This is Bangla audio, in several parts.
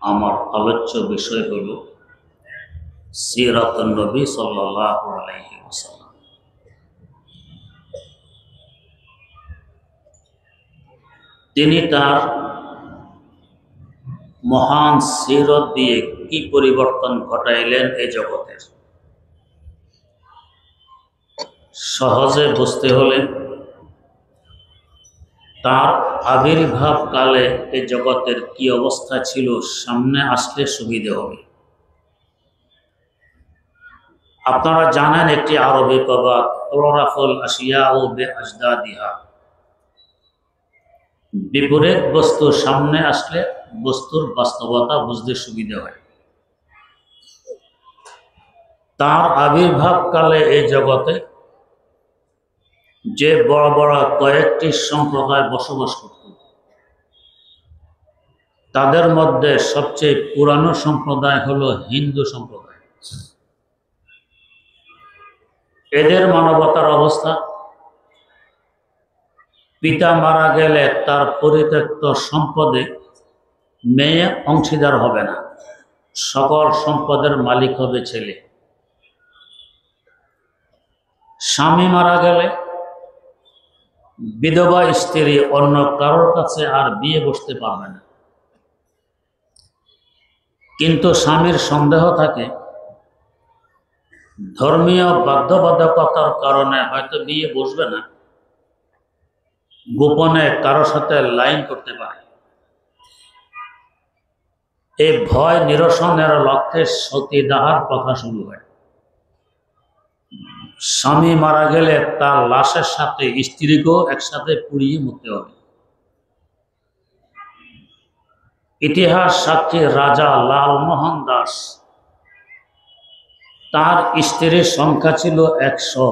আমার আলোচ্য বিষয় হল সিরাতুন নবী সাল্লাল্লাহু আলাইহি ওয়াসাল্লাম। তিনি তার মহান সিরত দিয়ে কি পরিবর্তন ঘটাইলেন এই জগতের, সহজে বুঝতে হলে তার আবির্ভাব কালে এই জগতের কি অবস্থা ছিল সামনে আসলে সুবিধে হবে। আপনারা জানেন একটি আরবি প্রবাদ, তুরাফুল আশিয়াউ বিআজদাদিহা, বিপরীত বস্তু সামনে আসলে বস্তুর বাস্তবতা বুঝতে সুবিধা হয়। তার আবির্ভাব কালে এই জগতে যে বড় বড় কয়েকটি সম্প্রদায় বসবাস করত, তাদের মধ্যে সবচেয়ে পুরানো সম্প্রদায় হলো হিন্দু সম্প্রদায়। এদের মানবতার অবস্থা, পিতা মারা গেলে তার পরিত্যক্ত সম্পদে মেয়ে অংশীদার হবে না, সকল সম্পদের মালিক হবে ছেলে। স্বামী মারা গেলে বিধবা স্ত্রী অন্য কারোর কাছে আর বিয়ে বসতে পারবে না। কিন্তু স্বামীর সন্দেহ থাকে, ধর্মীয় বাধ্যবাধকতার কারণে হয়তো বিয়ে বসবে না, গোপনে কারোর সাথে লাইন করতে পারে। এই ভয় নিরসনের লক্ষ্যে সতীদাহার প্রথা শুরু হয়। স্বামী মারা গেলে তার লাশের সাথে স্ত্রীকেও একসাথে পুড়িয়ে মরতে হবে। ইতিহাস সাক্ষী রাজা লালমোহন দাস, তার স্ত্রীর সংখ্যা ছিল 100।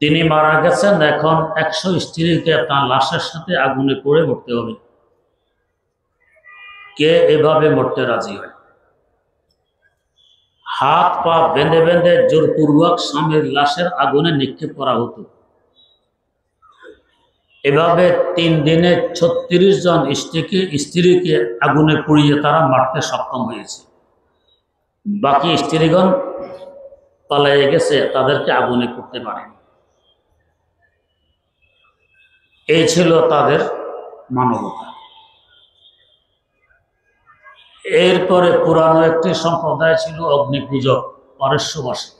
তিনি মারা গেছেন, এখন 100 স্ত্রীকে তার লাশের সাথে আগুনে পুড়ে মরতে হবে। কে এভাবে মরতে রাজি হয়? হাত পা বেঁধে বেঁধে জোরপূর্বক স্বামীর লাশের আগুনে নিক্ষেপ করা হতো। এভাবে 3 দিনে 36 জন স্ত্রীকে আগুনে পুড়িয়ে তারা মারতে সক্ষম হয়েছে। বাকি স্ত্রীগণ পালিয়ে গেছে, তাদেরকে আগুনে পুড়তে পারেনি। এই ছিল তাদের মানবতা। এরপরে পুরানো একটি সম্প্রদায় ছিল অগ্নিপূজক, পারস্যবাসী।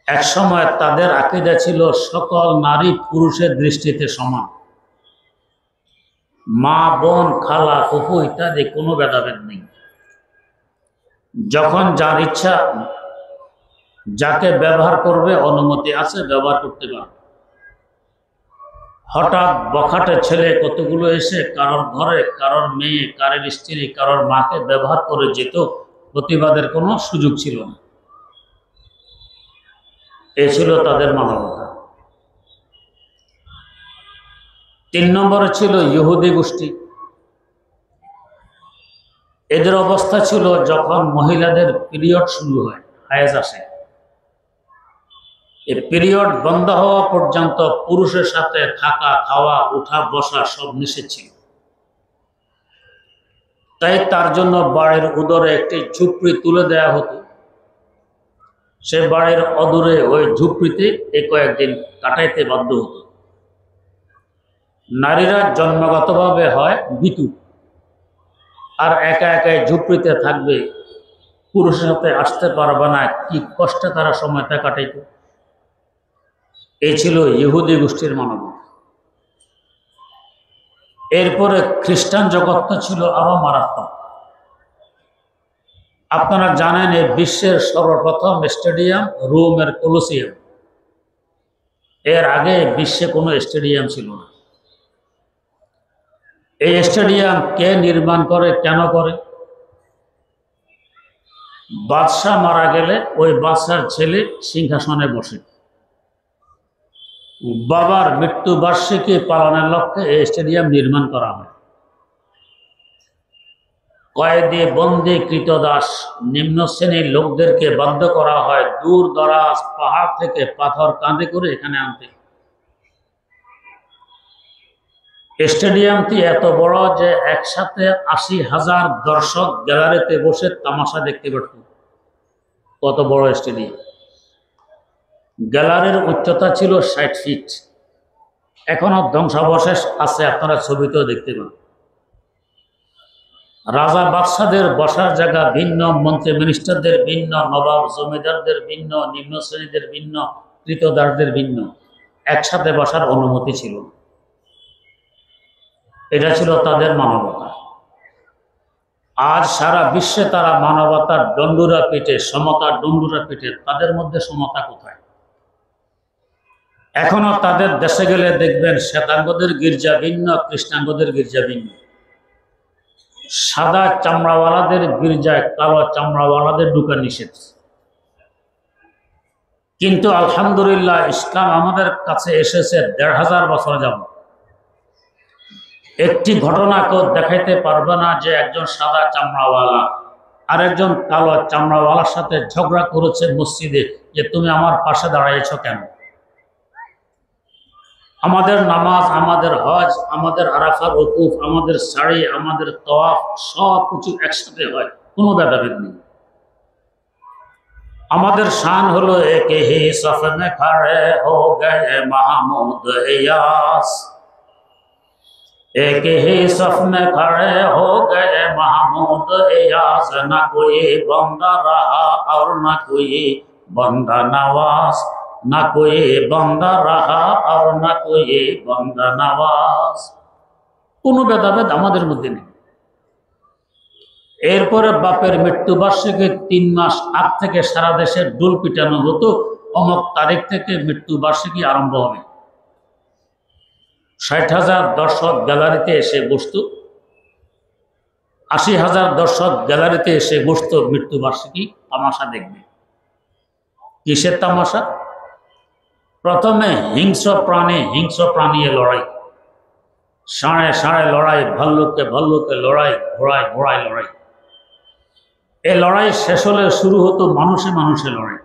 এক সময় তাদের আকীদা ছিল সকল নারী পুরুষের দৃষ্টিতে সমান, মা বোন খালা ফুফু ইত্যাদি কোনো ভেদাভেদ নেই। যখন যার ইচ্ছা যাকে ব্যবহার করবে অনুমতি আছে, ব্যবহার করতে পারবে। হঠাৎ বখাটে ছেলে কতগুলো এসে কারোর ঘরে কারোর মেয়ে, কারোর স্ত্রী, কারোর মাকে ব্যবহার করে যেত, প্রতিবাদের কোনো সুযোগ ছিল না। এ ছিল তাদের মানবতা। 3 নম্বরে ছিল ইহুদি গোষ্ঠী। এদের অবস্থা ছিল, যখন মহিলাদের পিরিয়ড শুরু হয়, হায়েজ আসে, এই পিরিয়ড বন্ধ হওয়া পর্যন্ত পুরুষের সাথে থাকা, খাওয়া, উঠা, বসা সব নিষেধ ছিল। তাই তার জন্য বাড়ির উদরে একটি ঝুপড়ি তুলে দেয়া হতো। সে বাড়ির অদূরে ওই ঝুপড়িতে কয়েকদিন কাটাইতে বাধ্য হতো। নারীরা জন্মগতভাবে হয় ভীতু, আর একা একাই ঝুপড়িতে থাকবে, পুরুষের সাথে আসতে পারবে না, কি কষ্টে তারা সময়টা কাটাইত। এই ছিল ইহুদি গোষ্ঠীর মানবতা। এরপরে খ্রিস্টান জগৎটা ছিল আরো মারাত্মক। আপনারা জানেন, এই বিশ্বের সর্বপ্রথম স্টেডিয়াম রোমের কলোসিয়াম। এর আগে বিশ্বে কোনো স্টেডিয়াম ছিল না। এই স্টেডিয়াম কে নির্মাণ করে, কেন করে? বাদশাহ মারা গেলে ওই বাদশার ছেলে সিংহাসনে বসে। বাবার মৃত্যুবার্ষিকী পালনের লক্ষ্যে এই স্টেডিয়াম নির্মাণ করা হয়। কয়েদি, বন্দী, কৃতদাস, নিম্ন শ্রেণীর লোকদেরকে বাধ্য করা হয় দূর দরাজ পাহাড় থেকে পাথর কাঁধে করে এখানে আনতে। স্টেডিয়ামটি এত বড় যে একসাথে ৮০,০০০ দর্শক গ্যালারিতে বসে তামাশা দেখতে পারত। কত বড় স্টেডিয়াম! গ্যালারির উচ্চতা ছিল ৬০ ফিট। এখনো ধ্বংসাবশেষ আছে, আপনারা ছবিতেও দেখতে পান। রাজা বাদশাদের বসার জায়গা ভিন্ন, মন্ত্রী মিনিস্টারদের ভিন্ন, নবাব জমিদারদের ভিন্ন, নিম্ন শ্রেণীদের ভিন্ন, কৃতদাসদের ভিন্ন, একসাথে বসার অনুমতি ছিল। এটা ছিল তাদের মানবতা। আজ সারা বিশ্বে তারা মানবতার ডন্ডুরা পিটে, সমতার ডন্ডুরা পিটে। তাদের মধ্যে সমতা কোথায়? এখনো তাদের দেশে গেলে দেখবেন শ্বেতাঙ্গদের গির্জা ভিন্ন, কৃষ্ণাঙ্গদের গির্জা ভিন্ন। সাদা চামড়াওয়ালাদের গির্জায় কালো চামড়াওয়ালাদের ঢুকা নিষেধ। কিন্তু আলহামদুলিল্লাহ ইসলাম আমাদের কাছে এসেছে ১৫০০ বছর যাবত। একটি ঘটনা কেউ দেখাইতে পারবে না যে একজন সাদা চামড়াওয়ালা আর একজন কালো চামড়াওয়ালার সাথে ঝগড়া করেছে মসজিদে, যে তুমি আমার পাশে দাঁড়াইছ কেন? আমাদের নামাজ, আমাদের হজ, আমাদের আরাফার ওকুফ, আমাদের শাড়ি, আমাদের তওয়াফ সব কিছু একসাথে হয়, কোনো ভেদাভেদ নেই। আমাদের শান হলো এক হি সফ মে খড়ে হো গয়ে মাহমুদ ইয়াস, एक ही सफ में खड़े हो गए महमूद इयाज, न कोई बंदा रहा और न कोई बंदा नवाज, न कोई बंदा रहा और न कोई बंदा नवाज। কোনো ভেদাভেদ আমাদের মধ্যে নেই। এরপরে বাপের মৃত্যুবার্ষিকী ৩ মাস আগ থেকে সারা দেশে ডোল পিটানো হতো, অমুক তারিখ থেকে মৃত্যুবার্ষিকী আরম্ভ হবে। ৬০,০০০ দর্শক গ্যালারিতে এসে বসত, ৮০,০০০ দর্শক গ্যালারিতে এসে বসত মৃত্যুবার্ষিকী তামাশা দেখবে। কিসের তামাশা? প্রথমে হিংস্র প্রাণী লড়াই, ষাঁড়ে ষাঁড়ে লড়াই, ভাল্লুকে ভাল্লুকে লড়াই, ঘোড়ায় ঘোড়ায় লড়াই। এই লড়াই শেষ হলে শুরু হতো মানুষে মানুষে লড়াই।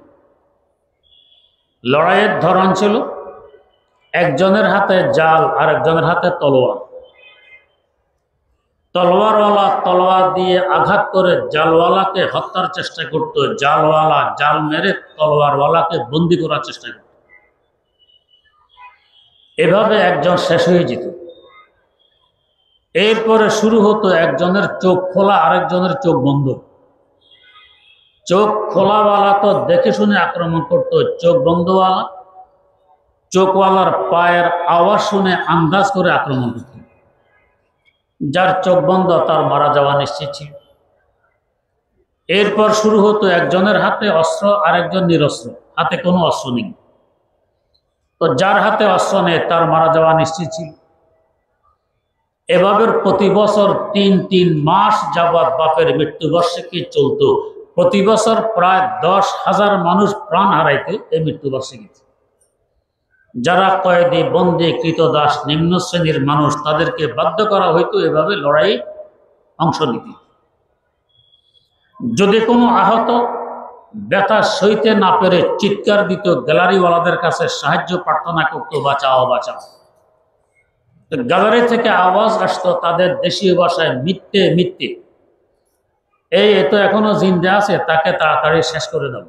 লড়াইয়ের ধরন ছিল একজনের হাতে জাল আর একজনের হাতে তলোয়ার। তলোয়ারওয়ালা তলোয়ার দিয়ে আঘাত করে জালওয়ালাকে হত্যার চেষ্টা করত, জালওয়ালা জাল মেরে তলোয়ারওয়ালাকে বন্দি করার চেষ্টা করত। এভাবে একজন শেষ হয়ে যেত। এরপরে শুরু হতো একজনের চোখ খোলা, আরেকজনের চোখ বন্ধ। চোখ খোলাওয়ালা তো দেখে শুনে আক্রমণ করত, চোখ বন্ধওয়ালা চোখওয়ালার পায়ের আওয়াজ শুনে আন্দাজ করে আক্রমণ করত। যার চোখ বন্ধ তার মারা যাওয়া নিশ্চিত ছিল। এরপর শুরু হতো একজনের হাতে অস্ত্র, আরেকজন নিরস্ত্র, হাতে কোনো অস্ত্র নেই। তো যার হাতে অস্ত্র নেই তার মারা যাওয়া নিশ্চিত ছিল। এভাবে প্রতি বছর ৩ মাস যাবৎ বাপের মৃত্যুবার্ষিকী চলত। প্রতি বছর প্রায় ১০,০০০ মানুষ প্রাণ হারাইত এই মৃত্যুবার্ষিকীতে। যারা কয়েদি, বন্দী, কৃতদাস, নিম্ন শ্রেণীর মানুষ, তাদেরকে বাধ্য করা হইতো এভাবে লড়াই অংশ নিতে। যদি কোনো আহত ব্যথা সইতে না পেরে চিৎকার দিত, গ্যালারিওয়ালাদের কাছে সাহায্য প্রার্থনা করত, বাঁচাও বাঁচাও। গ্যালারি থেকে আওয়াজ আসতো তাদের দেশীয় ভাষায়, মিথ্যে মিথ্যে, এই তো এখনো জিন্দা আছে, তাকে তাড়াতাড়ি শেষ করে দাও।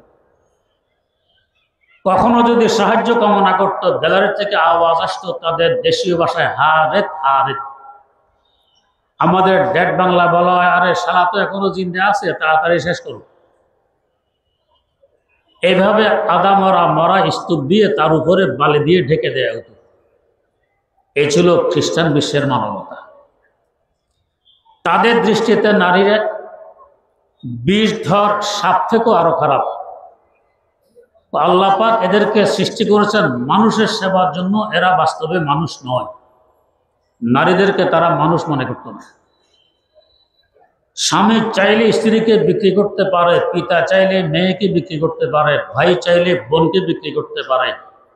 কখনো যদি সাহায্য কামনা করত, গ্যালারি থেকে আওয়াজ আসতো তাদের দেশীয় ভাষায়, হারেত হারেত। আমাদের ডেড বাংলা বলা হয়, আরে শালা তো এখনো জিন্দা আছে, তাড়াতাড়ি শেষ করো। এইভাবে আদা মরা মরা স্তূপ দিয়ে তার উপরে বালি দিয়ে ঢেকে দেওয়া হতো। এই ছিল খ্রিস্টান বিশ্বের মানবতা। তাদের দৃষ্টিতে নারীরা বিষধর সাপ থেকেও আরো খারাপ। আল্লাহ পাক এদেরকে সৃষ্টি করেছেন মানুষের সেবার জন্য, এরা বাস্তবে মানুষ নয়। নারীদেরকে তারা মানুষ মনে করত না। স্বামী চাইলে স্ত্রীকে বিক্রি করতে পারে, পিতা চাইলে মেয়েকে বিক্রি করতে পারে, ভাই চাইলে বোনকে বিক্রি করতে পারে,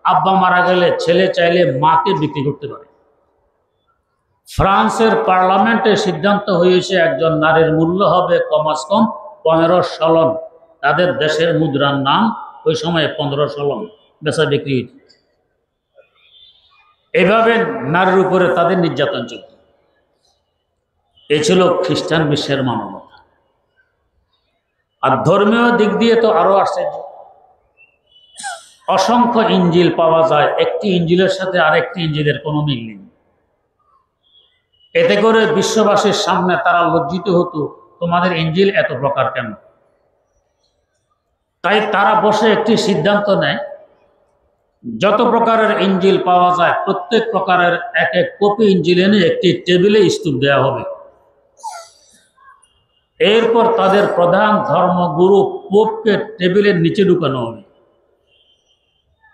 আব্বা মারা গেলে ছেলে চাইলে মাকে বিক্রি করতে পারে। ফ্রান্সের পার্লামেন্টে সিদ্ধান্ত হয়েছে একজন নারীর মূল্য হবে কমাস কম 15 সলন। তাদের দেশের মুদ্রার নাম ওই সময় 15 সলন বেচা বিক্রি হইত। এভাবে নারীর উপরে তাদের নির্যাতন চলত। এ ছিল খ্রিস্টান বিশ্বের মানবতা। আর ধর্মীয় দিক দিয়ে তো আরো আশ্চর্য, অসংখ্য ইঞ্জিল পাওয়া যায়, একটি ইঞ্জিলের সাথে আরেকটি ইঞ্জিলের কোনো মিল নেই। এতে করে বিশ্ববাসীর সামনে তারা লজ্জিত হতো, তোমাদের ইঞ্জিল এত প্রকার কেন? তাই তারা বসে একটি সিদ্ধান্ত নেয়, যত প্রকারের ইঞ্জিল পাওয়া যায় প্রত্যেক প্রকারের এক এক কপি ইঞ্জিল এনে একটি টেবিলে স্তূপ দেওয়া হবে। এরপর তাদের প্রধান ধর্মগুরু পোপকে টেবিলের নিচে ঢুকানো হবে।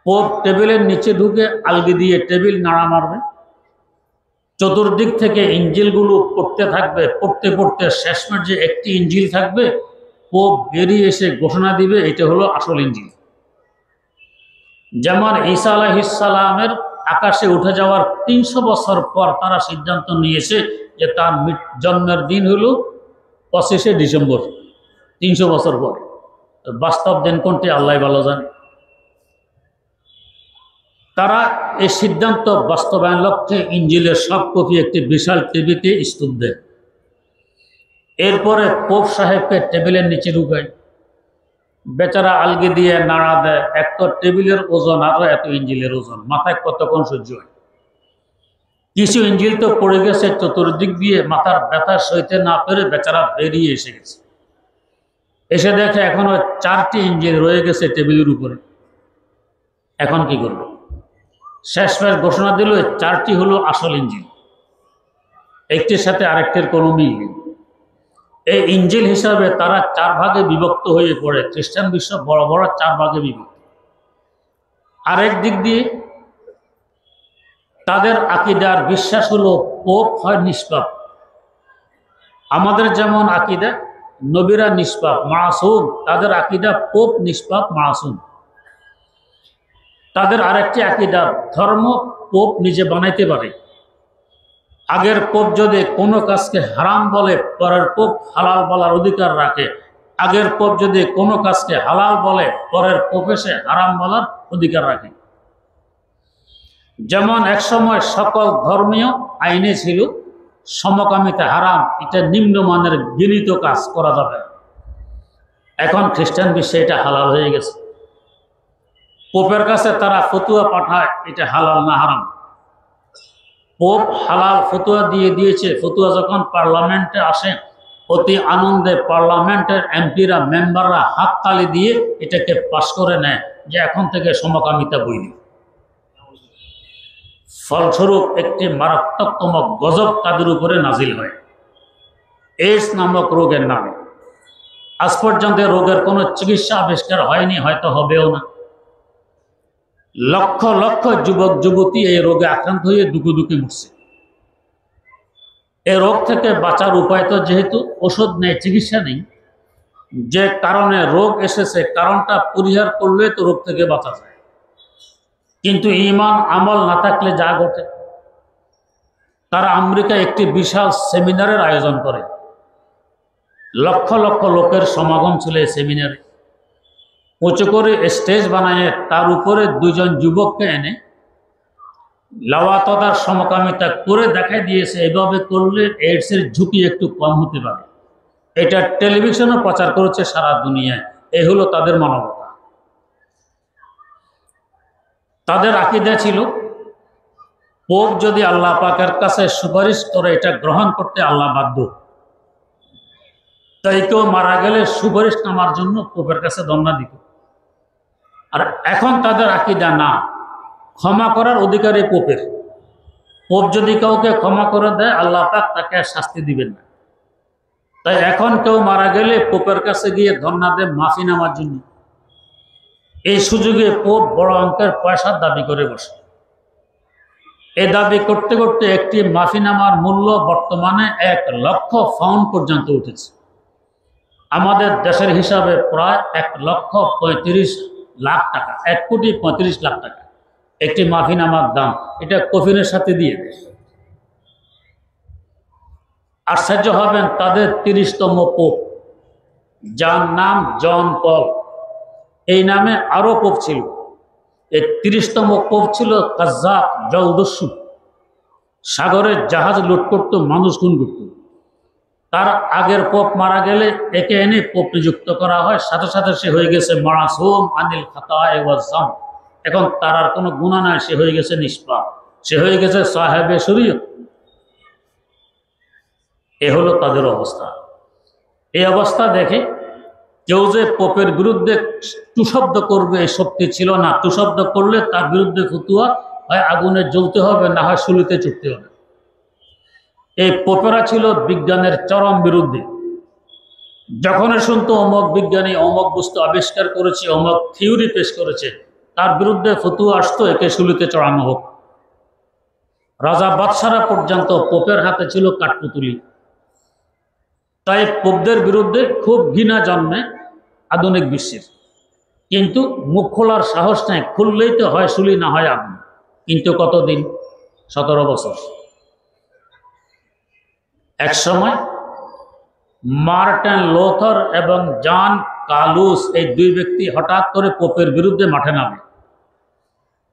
পোপ টেবিলের নিচে ঢুকে আলগি দিয়ে টেবিল নাড়া মারবে, চতুর্দিক থেকে ইঞ্জিলগুলো পড়তে থাকবে। পড়তে পড়তে শেষমেশ যে একটি ইঞ্জিল থাকবে, পোপ বেরিয়ে এসে ঘোষণা দিবে এটা হলো আসল ইঞ্জিল। যেমন ঈসা আলাইহিস সালামের আকাশে উঠে যাওয়ার 300 বছর পর তারা সিদ্ধান্ত নিয়েছে যে তার জন্মের দিন হলো 25শে ডিসেম্বর, 300 বছর পর। বাস্তব দিন কোনটি আল্লাহ ভালো জানে। তারা এই সিদ্ধান্ত বাস্তবায়ন লক্ষ্যে ইঞ্জিলের সব কপি একটি বিশাল টিভিতে স্তূপ দেয়। এরপরে পোপ সাহেবকে টেবিলের নিচে ঢুকায়, বেচারা আলগি দিয়ে নাড়া দেয়। এক তো টেবিলের ওজন, আরো এত ইঞ্জিলের ওজন, মাথায় কতক্ষণ সহ্য হয়। কিছু ইঞ্জিল তো পড়ে গেছে চতুর্দিক দিয়ে, মাথার ব্যথা সইতে না পেরে বেচারা বেরিয়ে এসে গেছে। এসে দেখে এখনো 4টি ইঞ্জিল রয়ে গেছে টেবিলের উপরে। এখন কি করবে? শেষমেশ ঘোষণা দিল 4টি হলো আসল ইঞ্জিল, একটির সাথে আরেকটির কোনো মিল নেই। এই ইঞ্জিল হিসাবে তারা 4 ভাগে বিভক্ত হয়ে পড়ে। খ্রিস্টান বিশ্ব বড় বড় 4 ভাগে বিভক্ত। আরেক দিক দিয়ে তাদের আকীদার বিশ্বাস হলো পোপ হয় নিষ্পাপ। আমাদের যেমন আকীদা নবীরা নিষ্পাপ মাসুম, তাদের আকীদা পোপ নিষ্পাপ মাসুম। তাদের আরেকটি আকীদা ধর্ম পোপ নিজে বানাইতে পারে। আগের পোপ যদি কোনো কাজকে হারাম বলে, পরের পোপ হালাল বলার অধিকার রাখে। আগের পোপ যদি কোনো কাজকে হালাল বলে, পরের পোপ এসে হারাম বলার অধিকার রাখে। যেমন একসময় সকল ধর্মীয় আইনে ছিল সমকামিতা হারাম, এটা নিম্নমানের ঘৃণিত কাজ করা যাবে। এখন খ্রিস্টান বিশ্বে এটা হালাল হয়ে গেছে। পোপের কাছে তারা ফতুয়া পাঠায়, এটা হালাল না হারাম। পোপ হালাল ফতুয়া দিয়ে দিয়েছে। ফতুয়া যখন পার্লামেন্টে আসে, অতি আনন্দে পার্লামেন্টের এমপিরা মেম্বাররা হাততালি দিয়ে এটাকে পাশ করে নেয় যে এখন থেকে সমকামিতা বৈধ। ফলস্বরূপ একটি মারাত্মকতম গজব তাদের উপরে নাজিল হয় এইডস নামক রোগের নামে। আজ পর্যন্ত রোগের কোনো চিকিৎসা আবিষ্কার হয়নি, হয়তো হবেও না। লক্ষ লক্ষ যুবক যুবতী এই রোগে আক্রান্ত হয়ে দুঃখে দুঃখে মরছে। এই রোগ থেকে বাঁচার উপায় তো যেহেতু ওষুধ নেই, চিকিৎসা নেই, যে কারণে রোগ এসেছে কারণটা পরিহার করলে তো রোগ থেকে বাঁচা যায়। কিন্তু ঈমান আমল না থাকলে যা ঘটে। তারা আমেরিকায় একটি বিশাল সেমিনারের আয়োজন করে। লক্ষ লক্ষ লোকের সমাগম ছিল এই সেমিনারে। উঁচু করে স্টেজ বানায় তার উপরে 2 জন যুবককে এনে লাওয়াতদার সমকামিতা করে দেখাই দিয়েছে, এভাবে করলে এইডসের ঝুঁকি একটু কম হতে পারে। এটা টেলিভিশনও প্রচার করেছে সারা দুনিয়ায়। এ হলো তাদের মানবতা। তাদের আকীদা ছিল পোপ যদি আল্লাহ পাকের কাছে সুপারিশ করে এটা গ্রহণ করতে আল্লাহ বাধ্য। তাই কেউ মারা গেলে সুপারিশ নামার জন্য পোপের কাছে ধর্ণা দিত। আর এখন তাদের আকীদা না, ক্ষমা করার অধিকারী পোপের। পোপ যদি কাউকে ক্ষমা করে দেয় আল্লাহ পাক তাকে শাস্তি দিবেন না। তাই এখন কেউ মারা গেলে পোপের কাছে গিয়ে ধর্ণা দেয় মাফি নেওয়ার জন্য। এই সুযোগে পোপ বড় অঙ্কের পয়সার দাবি করে বসে। এই দাবি করতে করতে একটি মাফিনামার মূল্য বর্তমানে 1 লক্ষ পাউন্ড পর্যন্ত উঠেছে। আমাদের দেশের হিসাবে প্রায় 1,35,00,000 টাকা, 1,35,00,000 টাকা একটি মাফিনামার দাম। এটা কফিনের সাথে দিয়ে দেয়। আশ্চর্য হবেন, তাদের 30তম পোপ, যার নাম জন পল, এই নামে আরো পোপ ছিল। এই 30তম পোপ ছিল কাজ্জাব, জলদস্যু। সাগরের জাহাজ লুট করত, মানুষ খুন করত। তার আগের পোপ মারা গেলে একে এনে পোপ নিযুক্ত করা হয়, সাথে সাথে সে হয়ে গেছে মাসুম আনিল খাতায়ে ওয়াজ যাম। এখন তার আর কোনো গুনাহ নাই, সে হয়ে গেছে নিষ্পাপ, সে হয়ে গেছে সাহেবে শরীয়ত। এ হলো তাদের অবস্থা। এই অবস্থা দেখে কেউ যে পোপের বিরুদ্ধে টুশব্দ করবে এই শক্তি ছিল না। টুশব্দ করলে তার বিরুদ্ধে ফতুয়া হয় আগুনে জ্বলতে হবে, না হয় শুলিতে চড়তে হবে। এই পোপেরা ছিল বিজ্ঞানের চরম বিরুদ্ধে। যখন শুনতো অমক বিজ্ঞানী অমক বস্তু আবিষ্কার করেছে, অমক থিওরি পেশ করেছে, তার বিরুদ্ধে ফতুয়া আসতো একে শুলিতে চড়ানো হোক। রাজা বাদশারা পর্যন্ত পোপের হাতে ছিল কাঠপুতুলি। তাই পোপদের বিরুদ্ধে খুব ঘৃণা জন্মে আধুনিক বিশ্বের। কিন্তু মুখ খোলার সাহস নেই, খুললেই তো হয় শুলি, না হয় আগুন। কিন্তু কতদিন? 17 বছর। এক সময় মার্টিন লুথার এবং জন কালুস, এই দুই ব্যক্তি হঠাৎ করে পোপের বিরুদ্ধে মাঠে নামে।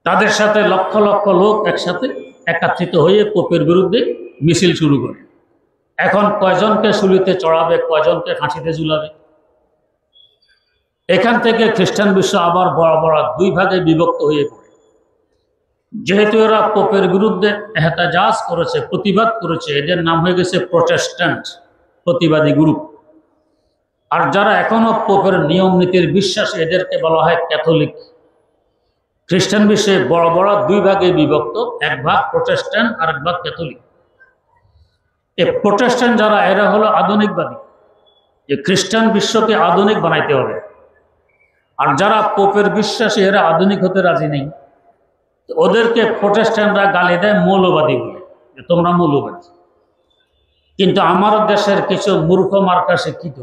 তাদের সাথে লক্ষ লক্ষ লোক একসাথে একত্রিত হয়ে পোপের বিরুদ্ধে মিছিল শুরু করে। এখন কয়জনকে শুলিতে চড়াবে, কয়জনকে ফাঁসিতে ঝুলাবে। এখান থেকে খ্রিস্টান বিশ্ব আবার বড় বড় দুই ভাগে বিভক্ত হয়ে পড়ে। যেহেতু এরা পোপের বিরুদ্ধে এহতেজাজ করেছে, প্রতিবাদ করেছে, এদের নাম হয়ে গেছে প্রোটেস্ট্যান্ট, প্রতিবাদী গ্রুপ। আর যারা এখনো পোপের নিয়ম নীতির বিশ্বাসী, এদেরকে বলা হয় ক্যাথলিক। খ্রিস্টান বিশ্বে বড় বড় দুই ভাগে বিভক্ত, এক ভাগ প্রোটেস্ট্যান্ট আর এক ভাগ ক্যাথলিক। এই প্রোটেস্ট্যান্ট যারা, এরা হলো আধুনিকবাদী, যে খ্রিস্টান বিশ্বকে আধুনিক বানাইতে হবে। আর যারা পোপের বিশ্বাসী, এরা আধুনিক হতে রাজি নেই। ওদেরকে প্রোটেস্ট্যান্টরা গালি দেয় মৌলবাদী বলে, যে তোমরা মৌলবাদী। কিন্তু আমার দেশের কিছু মূর্খ মার্কা শিক্ষিত,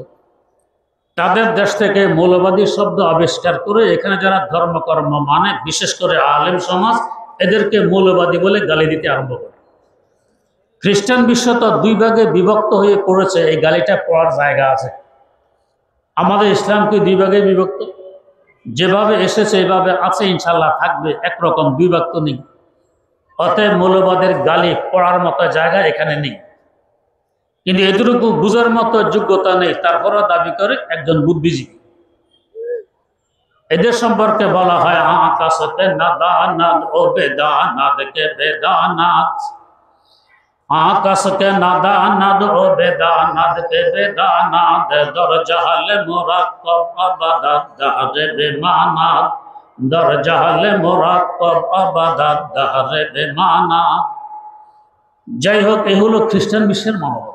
তাদের দেশ থেকে মৌলবাদী শব্দ আবিষ্কার করে এখানে যারা ধর্মকর্ম মানে, বিশেষ করে আলেম সমাজ, এদেরকে মৌলবাদী বলে গালি দিতে আরম্ভ করে। খ্রিস্টান বিশ্ব তো দুই ভাগে বিভক্ত হয়ে পড়েছে, এই গালিটা পড়ার জায়গা আছে। আমাদের ইসলামকে দুই ভাগে বিভক্ত, যেভাবে এসেছে এভাবে আছে, ইনশাল্লাহ থাকবে, একরকম বিভক্ত নেই। অতএব মৌলবাদের গালি পড়ার মতো জায়গা এখানে নেই। কিন্তু এতটুকু বুঝার মতো যোগ্যতা নেই, তারপরও দাবি করে একজন বুদ্ধিজীবী। এদের সম্পর্কে বলা হয় আকাশতে নাদানাদ ও বেদানাদ কে বেদানাদ, আকাশকে নাদানাদ ও বেদানাদ কে বেদানাদ, দরজাহালে মুরাক্কাব আবাদাত দাহরে বেমানাদ, দরজাহালে মুরাক্কাব আবাদাত দাহরে বেমানাদ। যাই হোক, এ হলো খ্রিস্টান বিশ্বের মানবতা।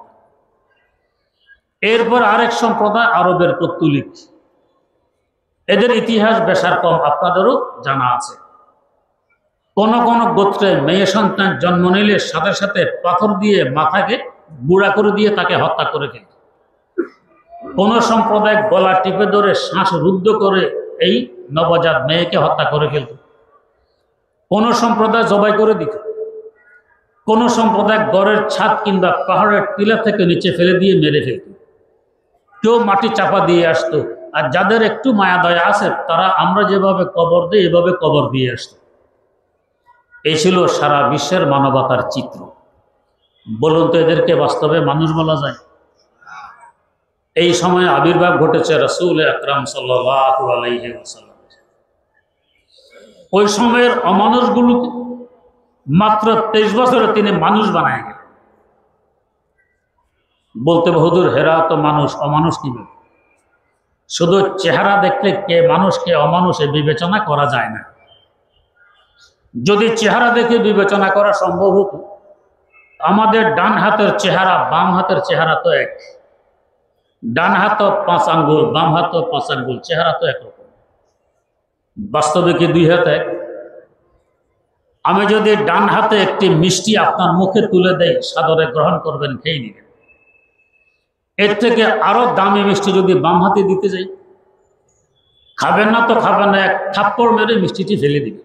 এরপর আরেক সম্প্রদায় আরবের পত্তলিক। এদের ইতিহাস বেশার কম আপনাদেরও জানা আছে। কোন কোন গোত্রে মেয়ে সন্তান জন্ম নিলে সাথে সাথে পাথর দিয়ে মাথাকে বুড়া করে দিয়ে তাকে হত্যা করে ফেলত। কোন সম্প্রদায় গলা টিপে ধরে শ্বাস রুদ্ধ করে এই নবজাত মেয়েকে হত্যা করে ফেলত। কোন সম্প্রদায় জবাই করে দিত। কোন সম্প্রদায় গড়ের ছাদ কিংবা পাহাড়ের টিলা থেকে নিচে ফেলে দিয়ে মেরে ফেলত। কেউ মাটি চাপা দিয়ে আসতো। আর যাদের একটু মায়া দয়া আছে, তারা আমরা যেভাবে কবর দিই এভাবে কবর দিয়ে আসতো। এই ছিল সারা বিশ্বের মানবতার চিত্র। বলুন তো, এদেরকে বাস্তবে মানুষ বলা যায়? এই সময় আবির্ভাব ঘটেছে রাসূল আকরাম সাল্লাল্লাহু আলাইহি ওয়াসাল্লাম। ওই সময়ের অমানুষগুলোকে মাত্র 23 বছরে তিনি মানুষ বানায় গেলেন। বলতে হুজুর, হেরা তো মানুষ, অমানুষ কিভাবে? শুধু চেহারা দেখলে কে মানুষ কে অমানুষ এ বিবেচনা করা যায় না। যদি চেহারা দেখে বিবেচনা করা সম্ভব হতো, আমাদের ডান হাতের চেহারা বাম হাতের চেহারা তো এক। ডান হাত 5 আঙ্গুল, বাম হাত 5 আঙ্গুল, চেহারা তো একরকম। বাস্তবে কি 2 হাত এক? আমি যদি ডান হাতে একটি মিষ্টি আপনার মুখে তুলে দেই, সাদরে গ্রহণ করবেন, খেয়ে নেবেন। এর থেকে আরো দামি মিষ্টি যদি বাম হাতে দিতে যাই, খাবেন না তো খাবেন না, এক থাপ্পড় মেরে মিষ্টিটি ফেলে দিবে।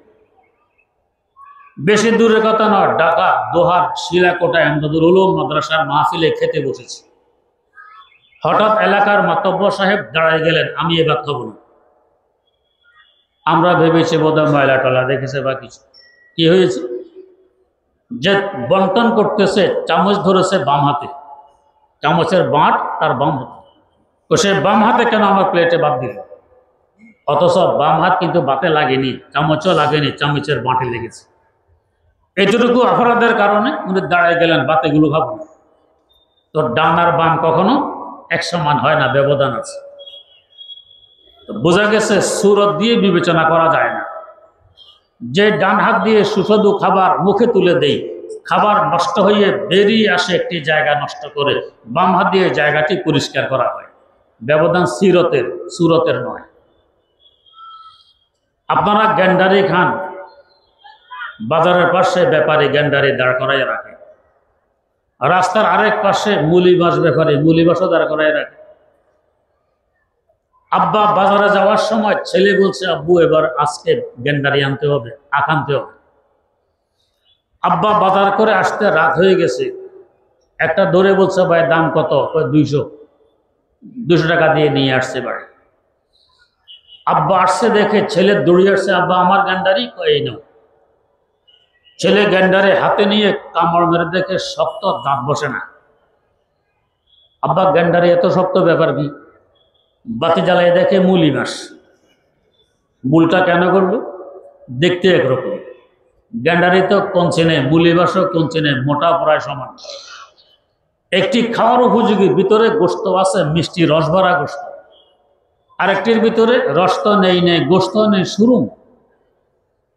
বেশি দূরের কথা নয়, ঢাকা দোহার শিলাকোটায় আমদাদুল উলুম মাদ্রাসার মাহফিলে খেতে বসেছি। হঠাৎ এলাকার মাতব্বর সাহেব দাঁড়ায় গেলেন, আমি এবার খাবো না। আমরা ভেবেছি বোধহয় ময়লা টলা দেখেছে বা কিছু। কি হয়েছে? যে বন্টন করতেছে চামচ ধরেছে বাম হাতে, চামচের বাঁট তার বাম হাতে, তো সে বাম হাতে কেন আমার প্লেটে বাদ দিল? অথচ বাম হাত কিন্তু বাতে লাগেনি, চামচও লাগেনি, চামচের বাঁটে লেগেছে। এতটুকু অপরাধের কারণে উনি দাঁড়ায় গেলেন বাতেগুলো খাবো না। তো ডান আর বাম কখনো এক সমান হয় না, ব্যবধান আছে। তো বোঝা গেছে সুরত দিয়ে বিবেচনা করা যায় না। যে ডান হাত দিয়ে সুস্বাদু খাবার মুখে তুলে দেই, খাবার নষ্ট হয়ে বেরিয়ে আসে একটি জায়গা নষ্ট করে, বাম হাত দিয়ে জায়গাটি পরিষ্কার করা হয়। ব্যবধান সিরতের, সুরতের নয়। আপনারা গ্যান্ডারি খান, বাজারের পাশে ব্যাপারী গ্যান্ডারি দাঁড় করাই রাখে, রাস্তার আরেক পাশে মুলি মাছ ব্যাপারী মুলি মাছও দাঁড় করাই রাখে। আব্বা বাজারে যাওয়ার সময় ছেলে বলছে, আব্বু এবার আজকে গ্যান্ডারি আনতে হবে, আখ আনতে হবে। আব্বা বাজার করে আসতে রাত হয়ে গেছে, একটা ধরে বলছে, ভাই দাম কত? 200 টাকা দিয়ে নিয়ে আসছে বাড়ি। আব্বা আসছে দেখে ছেলে দৌড়িয়ে আসছে, আব্বা আমার গ্যান্ডারি। এই নাও। ছেলে গ্যান্ডারে হাতে নিয়ে কামড় মেরে দেখে শক্ত, দাঁত বসে না। আব্বা গ্যান্ডারি এত শক্ত, ব্যাপার কি? বাতি জ্বালাই দেখে মুলি মাছ। মুলটা কেন করলো? দেখতে একরকম। গ্যান্ডারি তো কোন চেনে, মুলি মাছও কোন চেনে, মোটা প্রায় সমান। একটি খাওয়ার উপযোগী, ভিতরে গোস্ত আছে, মিষ্টি রস ভরা গোস্ত। আরেকটির ভিতরে রস তো নেই, গোস্ত নেই, সুরুম।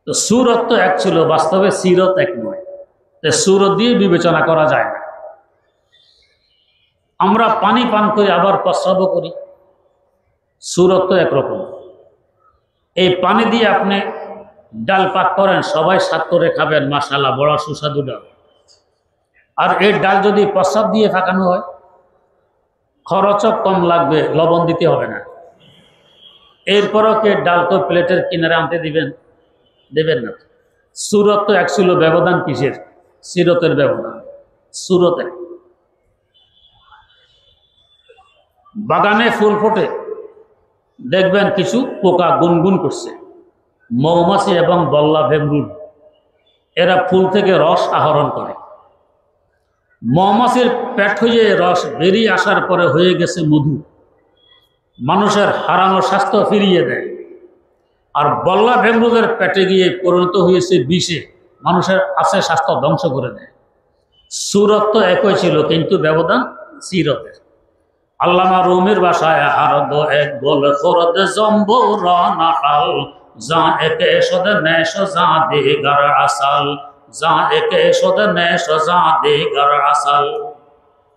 তো সুরত তো এক ছিল, বাস্তবে সিরত এক নয়। সুরত দিয়ে বিবেচনা করা যায় না। আমরা পানি পান করি আবার প্রস্রাব করি, সুরত তো একরকম। এই পানি দিয়ে আপনি ডাল পাক করেন, সবাই স্বাদ করে খাবেন, মাশাআল্লাহ বড় সুস্বাদু ডাল। আর এই ডাল যদি প্রস্রাব দিয়ে ফাঁকানো হয়, খরচও কম লাগবে, লবণ দিতে হবে না। এরপরও কে ডাল তো প্লেটের কিনারে আনতে দেবেন না। সুরত তো এক ছিল, ব্যবধান কিসের? সিরতের ব্যবধান, সুরতে। বাগানে ফুল ফোটে, দেখবেন কিছু পোকা গুনগুন করছে, মৌমাছি এবং বল্লা ভেমরুল, এরা ফুল থেকে রস আহরণ করে। মৌমাছির পেট হয়ে রস বেরিয়ে আসার পরে হয়ে গেছে মধু, মানুষের হারানো স্বাস্থ্য ফিরিয়ে দেয়। আর বল্লা ভেমরুলের পেটে গিয়ে পরিণত হয়েছে বিষে, মানুষের আছে স্বাস্থ্য ধ্বংস করে দেয়। সুরত তো একই ছিল, কিন্তু ব্যবধান সিরতের। আল্লামা রুমির ভাষায় হারদ এক বল খরদ জম্বুর নাহাল, যা একে সদ নেশ যা দিগার আসাল, যা একে সদ নেশ যা দিগার আসাল।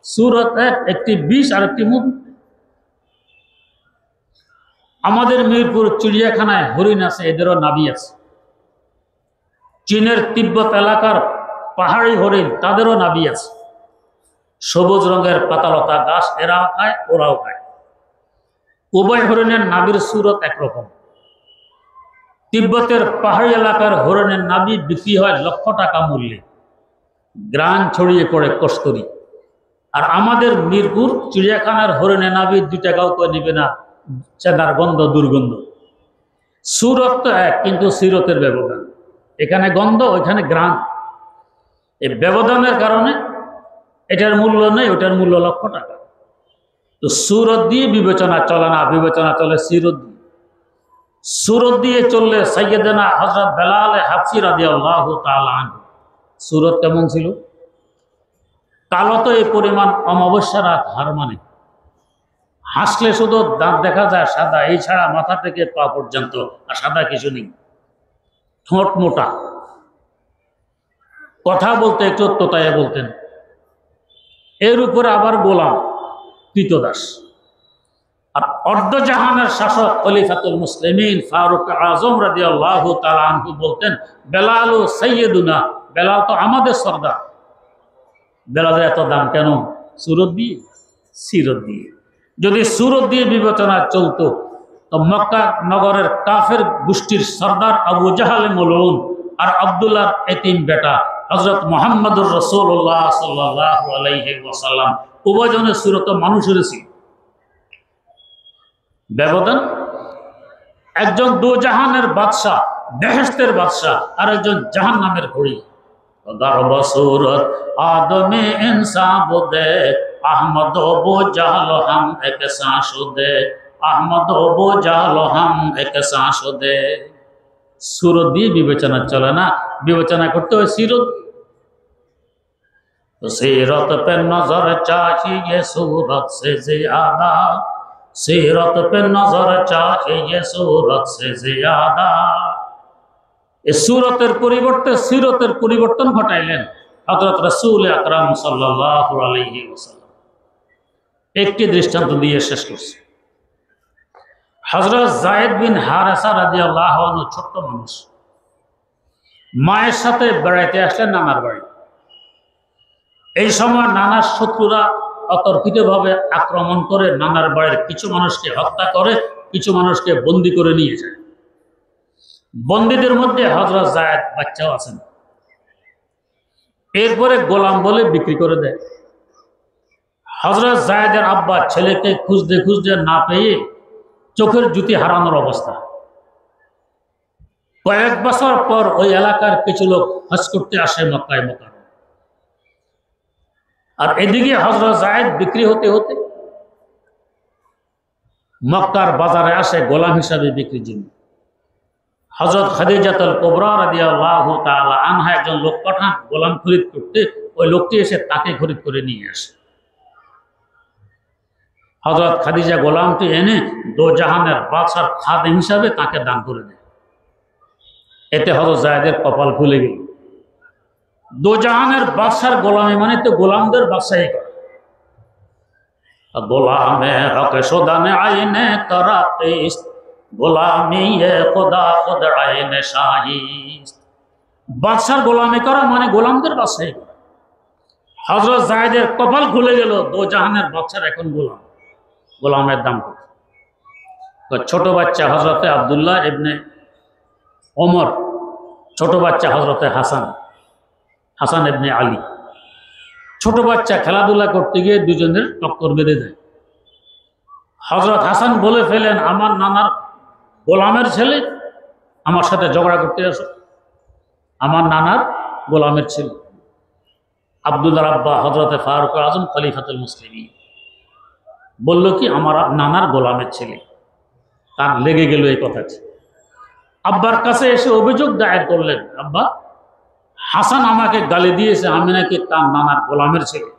সুরত একটি বিষ আর একটি মধু। আমাদের মিরপুর চিড়িয়াখানায় হরিণ আছে, এদেরও নাভি আছে। চীনের তিব্বত এলাকার পাহাড়ি হরিণ, তাদেরও নাভি আছে। সবুজ রঙের পাতালতা গাছ এরাও খায়, ওরাও খায়। উভয় হরিণের নাভির সুরত একরকম। তিব্বতের পাহাড়ি এলাকার হরিণের নাভি বিক্রি হয় লক্ষ টাকা মূল্যে, গ্রান ছড়িয়ে পড়ে কস্তুরী। আর আমাদের মিরপুর চিড়িয়াখানার হরিণের নাভি 2 টাকাও করে নিবে না, চেনার গন্ধ, দুর্গন্ধ। সুরত তো এক, কিন্তু সিরতের ব্যবধান। এখানে গন্ধ, ওইখানে গ্রান। এই ব্যবধানের কারণে এটার মূল্য নেই, ওটার মূল্য লক্ষ টাকা। তো সুরত দিয়ে বিবেচনা চলে না, বিবেচনা চলে সিরত দিয়ে। সুরত দিয়ে চললে সাইয়েদেনা হযরত বেলাল হাবশী রাদিয়াল্লাহু তাআলা আনহু, সুরত কেমন ছিল? কালো তো এই পরিমাণ, অমাবস্যা রাত হার মানে, হাসলে শুধু দাঁত দেখা যায় সাদা, এই ছাড়া মাথা থেকে পা পর্যন্ত আর সাদা কিছু নেই। ঠোঁট মোটা, কথা বলতে একটু তোতায়া বলতেন। এর উপরে আবার গোলাম, কৃতদাস। আর অর্ধজাহানের শাসক খলিফাতুল মুসলিমিন ফারুক আজম রাদিয়াল্লাহু তাআলা আনহু বলতেন, বেলাল ও সাইয়্যিদুনা, বেলাল তো আমাদের সর্দার। বেলালের এত দাম কেন? সুরত দিয়ে, সিরত দিয়ে। যদি সুরত দিয়ে বিবেচনা চলতো, তো মক্কা নগরের কাফের গোষ্ঠীর সর্দার আবু জাহাল মলউন আর আব্দুল্লাহর এতিম বেটা হযরত মুহাম্মদুর রাসূলুল্লাহ সাল্লাল্লাহু আলাইহি ওয়াসাল্লাম উভয়জনের সুরত মানুষের ছিল। ব্যবধান একজন দু জাহানের বাদশাহ, বেহেশতের বাদশাহ, আর একজন জাহান্নামের ঘড়ি। গর্ব সুরত আদমে ইনসাব দে, আহমদ বো জাল হাম এক সাঁস দে, আহমদ বো জাল হাম এক সাঁস দে। সুরত দিয়ে বিবেচনা চলে না, বিবেচনা করতে হয় সিরত। सीरत पे नजर चाहिए सूरत से ज्यादा, सीरत पे नजर चाहिए सूरत से ज्यादा। এই সুরতের পরিবর্তে সিরতের পরিবর্তন ঘটাইলেন হযরত রাসূল আকরাম সাল্লাল্লাহু আলাইহি ওয়াসাল্লাম। একটি দৃষ্টান্ত দিয়ে শেষ করছি। হযরত যায়েদ বিন হারেসা রাদিয়াল্লাহু আনহু ছোট্ট মানুষ, মায়ের সাথে বেড়াইতে আসলেন নানার বাড়ি। এই সময় নানার শত্রুরা অতর্কিতভাবে আক্রমণ করে নানার বাড়ির কিছু মানুষকে হত্যা করে, কিছু মানুষকে বন্দী করে নিয়ে যায়। বন্দীদের মধ্যে হযরত যায়েদ বাচ্চাও আছেন। এরপরে গোলাম বলে বিক্রি করে দেয়। হযরত যায়েদের আব্বা ছেলেকে খুঁজতে খুঁজতে না পেয়ে চোখের জ্যোতি হারানোর অবস্থা। কয়েক বছর পর ওই এলাকার কিছু লোক হজ করতে আসে মক্কায় মুকাররম। আর এদিকে হযরত যায়েদ বিক্রি হতে হতে মক্কার বাজারে আসে গোলাম হিসাবে বিক্রির জন্য। হযরত খাদিজাতুল কুবরা রাদিয়াল্লাহু তাআলা আনহা একজন লোক পাঠান গোলাম খরিদ করতে, ওই লোকটি এসে তাকে খরিদ করে নিয়ে আসে। হযরত খাদিজা গোলামটি এনে দো জাহানের বাদশার খাদেম হিসাবে তাকে দান করে দেয়। এতে হযরত যায়েদের কপাল খুলে গেল। দো জাহানের বাদশার গোলামি মানে তো গোলামদের বাদশাহী করে। গোলামে হক শোদানে আইনে করাতিস, গোলামি এ খোদা খুদ আইনে শাহিস। বাদশার গোলামি করা মানে গোলামদের বাদশাহী করা। হযরত যায়েদের কপাল খুলে গেল, দো জাহানের বাদশার এখন গোলাম। গোলামের দাম কত? ছোট বাচ্চা হযরতে আব্দুল্লাহ ইবনে ওমর, ছোট বাচ্চা হযরতে হাসান, হাসান ইবনে আলী। ছোট বাচ্চা খেলাধুলা করতে গিয়ে দুজনের টক্কর বেঁধে যায়। হযরত হাসান বলে ফেলেন, আমার নানার গোলামের ছেলে আমার সাথে ঝগড়া করতে আসো। আমার নানার গোলামের ছেলে। আব্দুল্লাহর আব্বা হযরতে ফারুক আজম খলিফাতুল মুসলিমিন বলল কি, আমার নানার গোলামের ছেলে। তার লেগে গেল এই কথাটি। আব্বার কাছে এসে অভিযোগ দায়ের করলেন, আব্বা হাসান আমাকে গালি দিয়েছে, আমি নাকি তার নানার গোলামের ছেলে।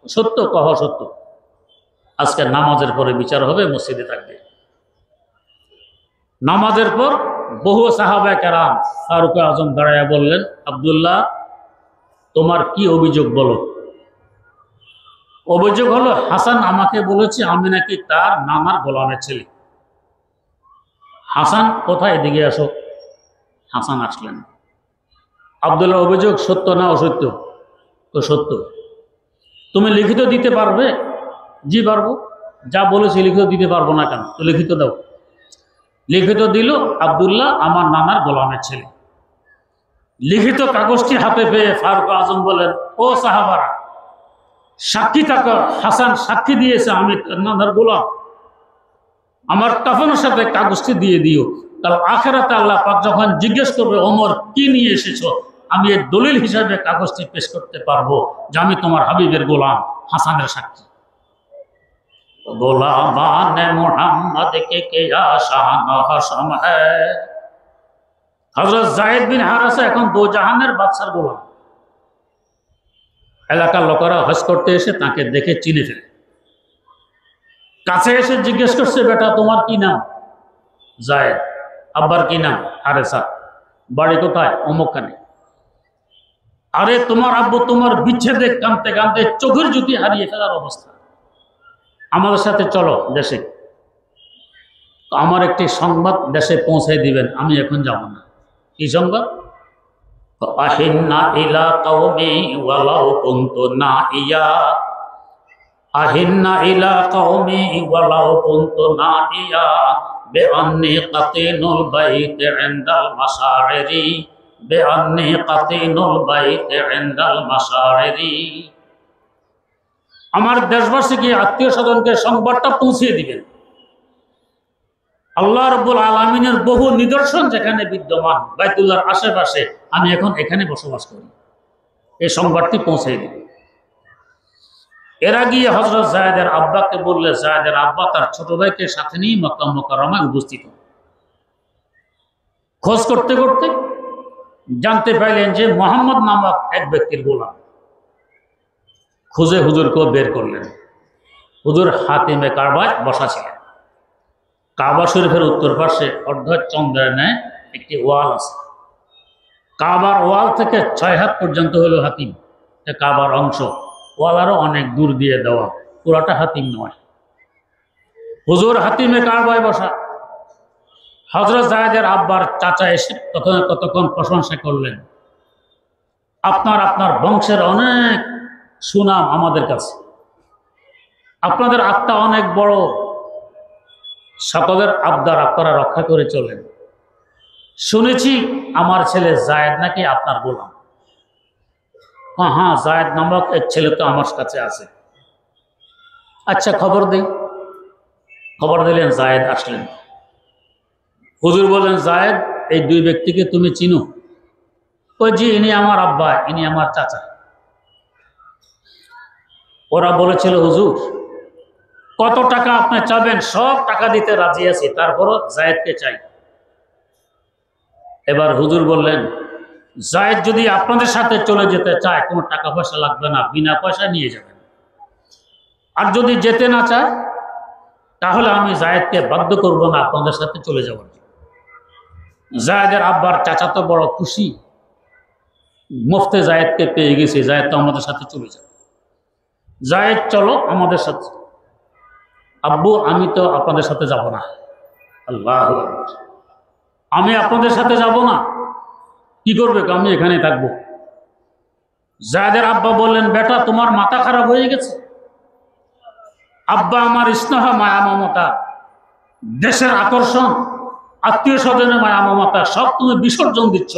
সত্য? কহ সত্য। আজকে নামাজের পরে বিচার হবে, মসজিদে থাকবে। নামাজের পর বহু সাহাবা কেরাম ফারুক আজম দাঁড়াইয়া বললেন, আব্দুল্লাহ তোমার কি অভিযোগ বলো। অভিযোগ হলো হাসান আমাকে বলেছে আমি নাকি তার নানার গোলামের ছেলে। হাসান কোথায়? এদিকে আসো। হাসান আসলেন। আব্দুল্লাহ অভিযোগ সত্য না অসত্য? তো সত্য। তুমি লিখিত দিতে পারবে? জি পারবো। যা বলেছি লিখিত দিতে পারবো না কেন? তো লিখিত দাও। লিখিত দিল, আব্দুল্লাহ আমার নানার গোলামের ছেলে। লিখিত কাগজটি হাতে পেয়ে ফারুক আজম বলেন, ও সাহাবারা সাক্ষী থাকো, হাসান সাক্ষী দিয়েছে আমি নানার গোলাম। আমার কাফনের সাথে কাগজটি দিয়ে দিও। কাল আখিরাতে আল্লাহ পাক যখন জিজ্ঞেস করবে, ওমর কি নিয়ে এসেছো, আমি এর দলিল হিসাবে কাগজটি পেশ করতে পারবো যে আমি তোমার হাবিবের গোলাম, হাসানের সাক্ষী। গোলামানে মুহাম্মদ কে কিয়া শান হাসান হ্যায়। হযরত যায়েদ বিন হারেসা এখন দো জাহানের বাদশার গোলাম। এলাকার লোকেরা হজ করতে এসে তাকে দেখে চিনে ফেলে। কাছে এসে জিজ্ঞেস করছে, বেটা তোমার কি নাম? যায়েদ। আব্বার কি নাম? হারেসা। বাড়ি কোথায়? অমুকখানে। আরে তোমার আব্বু তোমার বিচ্ছেদে কাঁদতে কাঁদতে চোখের জ্যোতি হারিয়ে ফেলার অবস্থা। আমাদের সাথে চলো দেশে। আমার একটি সংবাদ দেশে পৌঁছাই দিবেন, আমি এখন যাব না। কি সংবাদ? আহিন্না ইলা কওমি ওয়ালাউ কুনতু নাইয়া, আহিন্না ইলা কওমি ওয়ালাউ কুনতু নাইয়া বিআন্নি কাতিনুল বাইত ইনদাল মাশারিরি, বিআন্নি কাতিনুল বাইত ইনদাল মাশারিরি। আমার দেশবাসীকে আত্মীয় স্বজনকে সংবাদটা পৌঁছিয়ে দিবেন। আল্লাহ রাব্বুল আলামিনের বহু নিদর্শন যেখানে বিদ্যমান, বাইতুল্লাহর আশেপাশে, আমি এখন এখানে বসবাস করি। এই সংবাদটি পৌঁছে দিল। এরা গিয়ে হযরত যায়েদের আব্বাকে বললে, যায়েদের আব্বা তার ছোট ভাইকে সাথে নিয়ে মক্কা মুকাররমায় উপস্থিত। খোঁজ করতে করতে জানতে পাইলেন যে মুহাম্মদ নামক এক ব্যক্তির গোলাম। খুঁজে হুজুরকেও বের করলেন। হুজুর হাতিমে কাবায় বসা ছিলেন। কাবা শরীফের উত্তর পাশে অর্ধচন্দ্রের ন্যায় একটি ওয়াল আছে। কাবার ওয়াল থেকে 6 হাত পর্যন্ত হলো হাতিম, কাবার অংশ। ওয়াল আরো অনেক দূর দিয়ে দেওয়া, পুরাটা হাতিম নয়। হুজুর হাতিমে কাবায় বসা। হযরত যায়েদের আব্বার চাচা এসে কতক্ষণ প্রশংসা করলেন, আপনার বংশের অনেক সুনাম আমাদের কাছে, আপনাদের আত্মা অনেক বড়, সকলের আবদার আপনারা রক্ষা করে চলেন। শুনেছি আমার ছেলে যায়েদ নাকি আপনার গোলাম। হ্যাঁ, যায়েদ নামক এক ছেলে তো আমার কাছে আছে। আচ্ছা, খবর দিই। খবর দিলেন, যায়েদ আসলেন। হুজুর বলেন, যায়েদ, এই 2 ব্যক্তিকে তুমি চিনো? ওই জি, ইনি আমার আব্বা, ইনি আমার চাচা। ওরা বলেছিল, হুজুর কত টাকা আপনি চাবেন, সব টাকা দিতে রাজি আছি, তারপরও যায়েদকে চাই। এবার হুজুর বললেন, যায়েদ যদি আপনাদের সাথে চলে যেতে চায়, কোনো টাকা পয়সা লাগবে না, বিনা পয়সায় নিয়ে যাবেন। আর যদি যেতে না চায়, তাহলে আমি যায়েদকে বাধ্য করব না আপনাদের সাথে চলে যাওয়ার জন্য। যায়েদের আব্বার চাচা তো বড় খুশি, মুফতে যায়েদকে পেয়ে গেছি, যায়েদ তো আমাদের সাথে চলে যাবে। যায়েদ, চলো আমাদের সাথে। আব্বু, আমি তো আপনাদের সাথে যাব না। আল্লাহু আকবার। আমি আপনাদের সাথে যাব না? কি করবে? আমি এখানে থাকবো। যায়েদের আব্বা বললেন, বেটা, তোমার মাথা খারাপ হয়ে গেছে? আব্বা আমার স্নেহ, মায়া, মমতা, দেশের আকর্ষণ, আত্মীয় স্বজনের মায়া মমতা সব তুমি বিসর্জন দিচ্ছ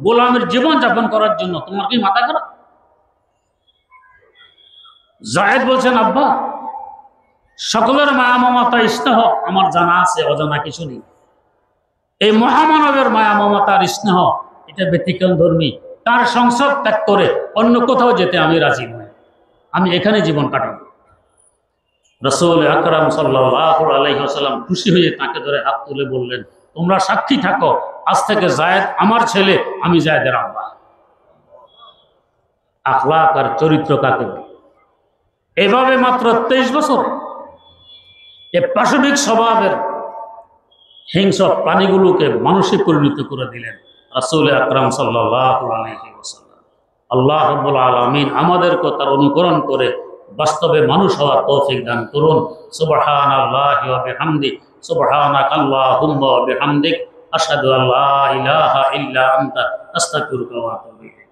গোলামের জীবন যাপন করার জন্য। তোমার কি মাথা খারাপ? যায়েদ বলছেন, আব্বা, সকলের মায়া মমতা স্নেহ আমার জানা আছে, অজানা কিছু নেই। এই মহামানবের মায়া মমতার স্নেহ, এটা ব্যতিক্রম ধর্মী। তার সংসার ত্যাগ করে অন্য কোথাও যেতে আমি রাজি নই, আমি এখানে জীবন কাটাবো। রাসূল আকরাম সাল্লাল্লাহু আলাইহি ওয়াসাল্লাম খুশি হয়ে তাকে ধরে হাত তুলে বললেন, তোমরা সাক্ষী থাকো, আজ থেকে যায়েদ আমার ছেলে, আমি যায়েদের আব্বা। আখলাক আর চরিত্র কাকে বলে? এভাবে মাত্র 23 বছর এ পাশবিক স্বভাবের হিংস্র প্রাণীগুলোকে মানুষে পরিণত করে দিলেন রাসূল আকরাম সাল্লাল্লাহু আলাইহি ওয়াসাল্লাম। আল্লাহ রাব্বুল আলামিন আমাদেরকে তার অনুকরণ করে বাস্তবে মানুষ হওয়ার তৌফিক দান করুন। সুবহানাল্লাহি ওয়া বিহামদি, সুবহানাকাল্লাহুম্মা ওয়া বিহামদিক, আশহাদু আল্লা ইলাহা ইল্লা আনতা, আস্তাগফিরুকা ওয়া আতুবু ইলাইক।